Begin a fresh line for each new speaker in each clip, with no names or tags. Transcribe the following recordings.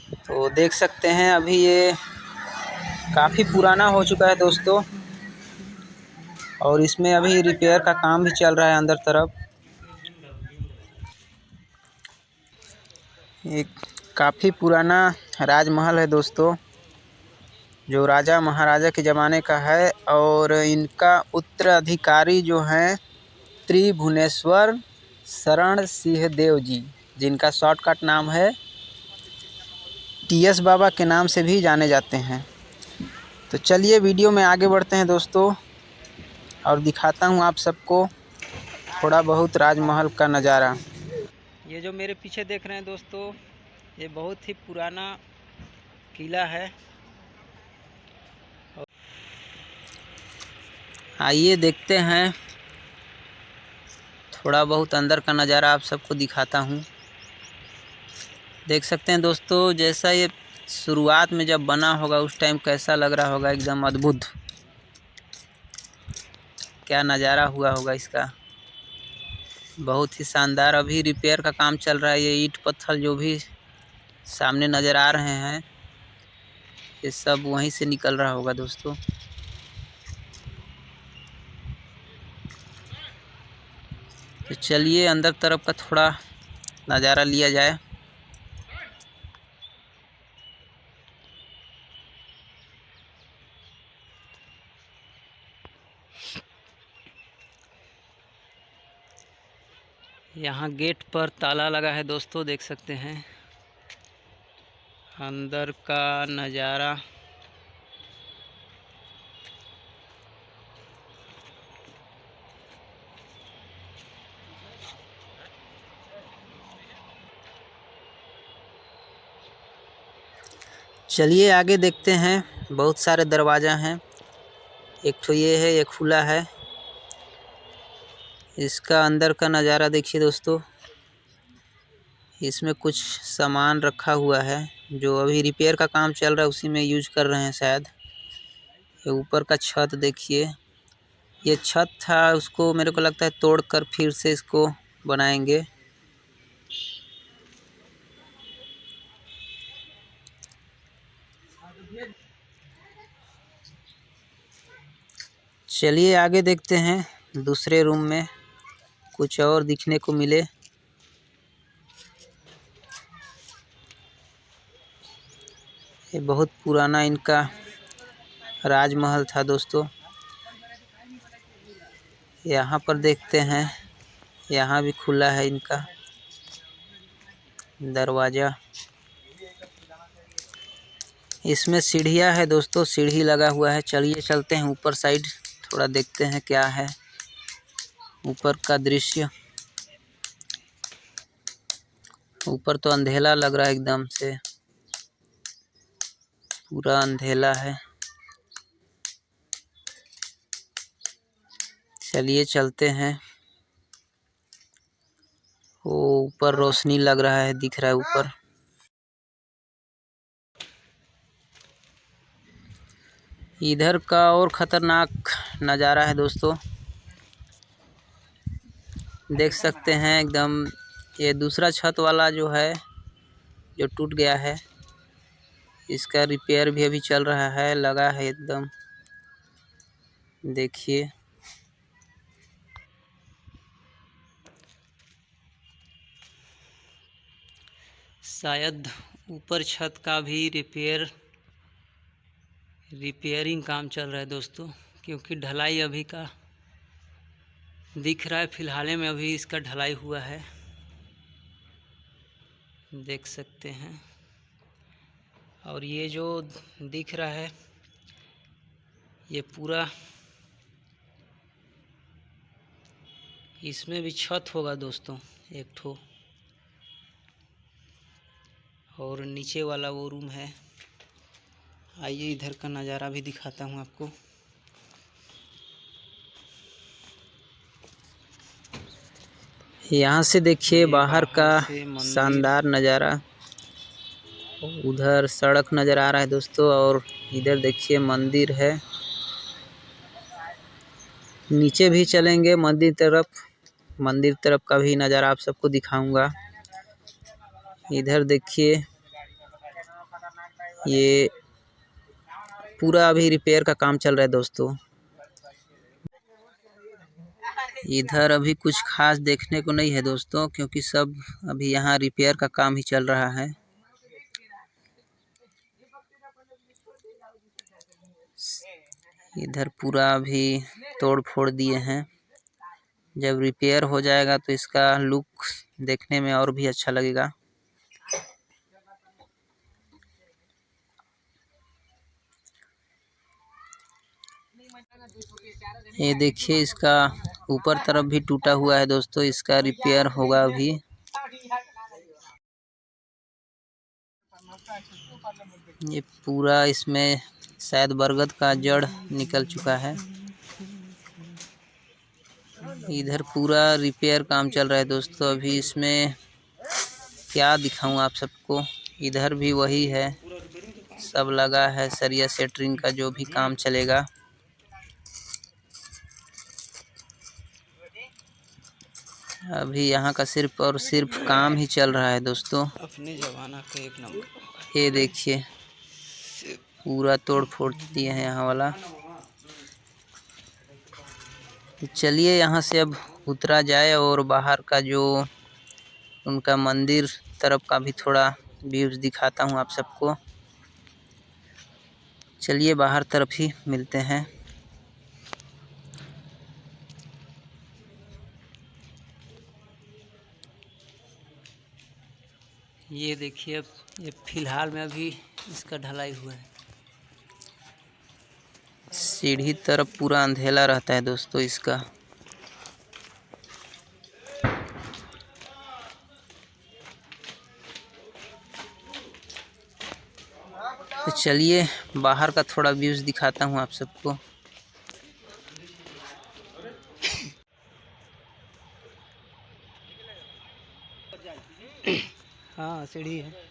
तो देख सकते हैं अभी ये काफ़ी पुराना हो चुका है दोस्तों, और इसमें अभी रिपेयर का काम भी चल रहा है अंदर तरफ। एक काफ़ी पुराना राजमहल है दोस्तों, जो राजा महाराजा के ज़माने का है, और इनका उत्तराधिकारी जो हैं त्रिभुवनेश्वर शरण सिंह देव जी, जिनका शॉर्टकट नाम है TS बाबा के नाम से भी जाने जाते हैं। तो चलिए वीडियो में आगे बढ़ते हैं दोस्तों, और दिखाता हूँ आप सबको थोड़ा बहुत राजमहल का नज़ारा। ये जो मेरे पीछे देख रहे हैं दोस्तों, ये बहुत ही पुराना किला है। आइए देखते हैं, थोड़ा बहुत अंदर का नज़ारा आप सबको दिखाता हूँ। देख सकते हैं दोस्तों, जैसा ये शुरुआत में जब बना होगा उस टाइम कैसा लग रहा होगा, एकदम अद्भुत। क्या नज़ारा हुआ होगा इसका, बहुत ही शानदार। अभी रिपेयर का काम चल रहा है। ये ईंट पत्थर जो भी सामने नज़र आ रहे हैं, ये सब वहीं से निकल रहा होगा दोस्तों। तो चलिए अंदर तरफ का थोड़ा नज़ारा लिया जाए। यहाँ गेट पर ताला लगा है दोस्तों, देख सकते हैं अंदर का नज़ारा। चलिए आगे देखते हैं। बहुत सारे दरवाज़ा हैं, एक तो ये है, एक खुला है। इसका अंदर का नज़ारा देखिए दोस्तों। इसमें कुछ सामान रखा हुआ है, जो अभी रिपेयर का काम चल रहा है, उसी में यूज कर रहे हैं शायद। ये ऊपर का छत देखिए, ये छत था, उसको मेरे को लगता है तोड़कर फिर से इसको बनाएंगे। चलिए आगे देखते हैं, दूसरे रूम में कुछ और दिखने को मिले। ये बहुत पुराना इनका राजमहल था दोस्तों। यहाँ पर देखते हैं, यहाँ भी खुला है इनका दरवाज़ा। इसमें सीढ़ियाँ है दोस्तों, सीढ़ी लगा हुआ है। चलिए चलते हैं ऊपर साइड, थोड़ा देखते हैं क्या है ऊपर का दृश्य। ऊपर तो अंधेला लग रहा है, एकदम से पूरा अंधेला है। चलिए चलते हैं। वो ऊपर रोशनी लग रहा है, दिख रहा है ऊपर। इधर का और ख़तरनाक नज़ारा है दोस्तों, देख सकते हैं एकदम। ये दूसरा छत वाला जो है, जो टूट गया है, इसका रिपेयर भी अभी चल रहा है, लगा है एकदम। देखिए शायद ऊपर छत का भी रिपेयरिंग काम चल रहा है दोस्तों, क्योंकि ढलाई अभी का दिख रहा है। फिलहाल में अभी इसका ढलाई हुआ है, देख सकते हैं। और ये जो दिख रहा है, ये पूरा, इसमें भी छत होगा दोस्तों एक ठो, और नीचे वाला वो रूम है। आइए इधर का नज़ारा भी दिखाता हूँ आपको। यहाँ से देखिए बाहर का शानदार नज़ारा। उधर सड़क नज़र आ रहा है दोस्तों, और इधर देखिए मंदिर है। नीचे भी चलेंगे मंदिर तरफ का भी नज़ारा आप सबको दिखाऊंगा। इधर देखिए ये पूरा अभी रिपेयर का काम चल रहा है दोस्तों। इधर अभी कुछ खास देखने को नहीं है दोस्तों, क्योंकि सब अभी यहाँ रिपेयर का काम ही चल रहा है। इधर पूरा अभी तोड़ फोड़ दिए हैं। जब रिपेयर हो जाएगा तो इसका लुक देखने में और भी अच्छा लगेगा। ये देखिए, इसका ऊपर तरफ भी टूटा हुआ है दोस्तों, इसका रिपेयर होगा अभी। ये पूरा इसमें शायद बरगद का जड़ निकल चुका है। इधर पूरा रिपेयर काम चल रहा है दोस्तों। अभी इसमें क्या दिखाऊं आप सबको, इधर भी वही है, सब लगा है सरिया सेंटरिंग का जो भी काम चलेगा। अभी यहाँ का सिर्फ और सिर्फ काम ही चल रहा है दोस्तों।
अपने जमाना का एक नंबर।
ये देखिए, पूरा तोड़ फोड़ दिए हैं यहाँ वाला। चलिए यहाँ से अब उतरा जाए और बाहर का जो उनका मंदिर तरफ का भी थोड़ा व्यूज़ दिखाता हूँ आप सबको। चलिए बाहर तरफ ही मिलते हैं। ये देखिए, अब ये फिलहाल में अभी इसका ढलाई हुआ है। सीढ़ी तरफ पूरा अंधेला रहता है दोस्तों इसका। तो चलिए बाहर का थोड़ा व्यूज़ दिखाता हूँ आप सबको।
हाँ, सीढ़ी है।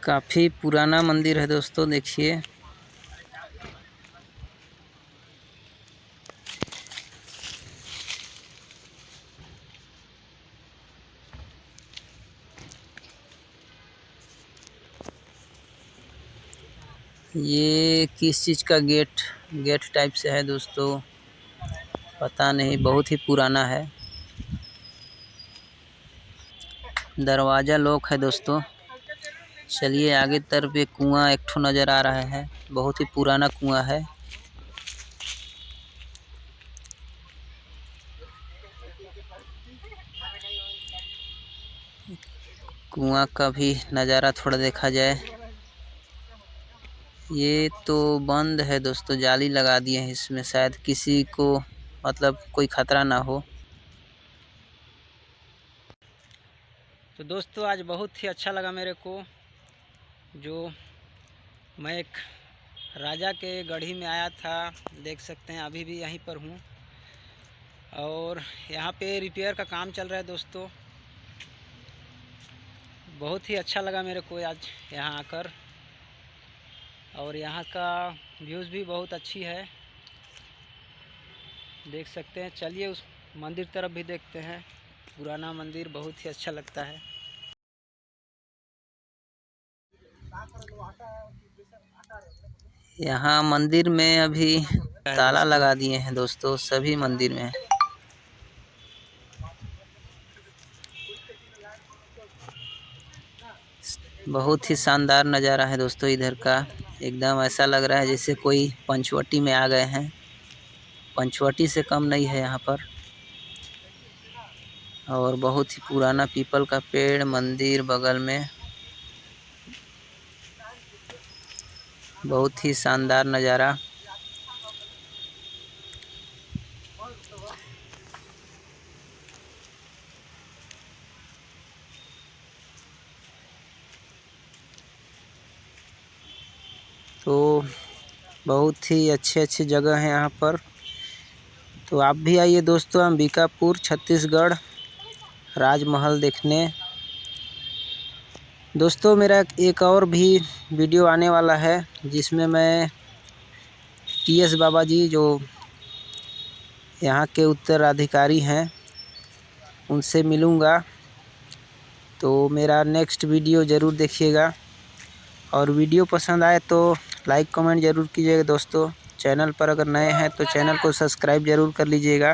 काफ़ी पुराना मंदिर है दोस्तों, देखिए। ये किस चीज़ का गेट टाइप से है दोस्तों, पता नहीं, बहुत ही पुराना है। दरवाज़ा लॉक है दोस्तों। चलिए आगे तरफ एक कुआं एक ठो नज़र आ रहा है, बहुत ही पुराना कुआं है। कुआं का भी नज़ारा थोड़ा देखा जाए। ये तो बंद है दोस्तों, जाली लगा दिए हैं इसमें, शायद किसी को मतलब कोई खतरा ना हो। तो दोस्तों आज बहुत ही अच्छा लगा मेरे को, जो मैं एक राजा के गढ़ी में आया था। देख सकते हैं अभी भी यहीं पर हूँ और यहाँ पे रिपेयर का काम चल रहा है दोस्तों। बहुत ही अच्छा लगा मेरे को आज यहाँ आकर, और यहाँ का व्यूज़ भी बहुत अच्छी है, देख सकते हैं। चलिए उस मंदिर तरफ भी देखते हैं। पुराना मंदिर बहुत ही अच्छा लगता है। यहाँ मंदिर में अभी ताला लगा दिए हैं दोस्तों, सभी मंदिर में। बहुत ही शानदार नज़ारा है दोस्तों इधर का। एकदम ऐसा लग रहा है जैसे कोई पंचवटी में आ गए हैं। पंचवटी से कम नहीं है यहाँ पर। और बहुत ही पुराना पीपल का पेड़, मंदिर बगल में, बहुत ही शानदार नज़ारा। तो बहुत ही अच्छे अच्छे जगह हैं यहाँ पर। तो आप भी आइए दोस्तों अंबिकापुर छत्तीसगढ़ राजमहल देखने। दोस्तों मेरा एक और भी वीडियो आने वाला है जिसमें मैं TS बाबा जी जो यहाँ के उत्तराधिकारी हैं उनसे मिलूँगा। तो मेरा नेक्स्ट वीडियो ज़रूर देखिएगा और वीडियो पसंद आए तो लाइक कमेंट ज़रूर कीजिएगा दोस्तों। चैनल पर अगर नए हैं तो चैनल को सब्सक्राइब ज़रूर कर लीजिएगा।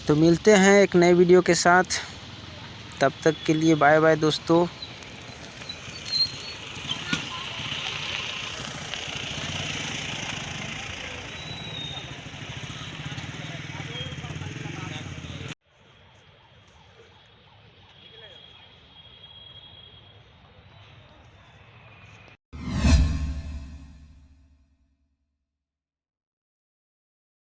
तो मिलते हैं एक नए वीडियो के साथ, तब तक के लिए बाय बाय दोस्तों।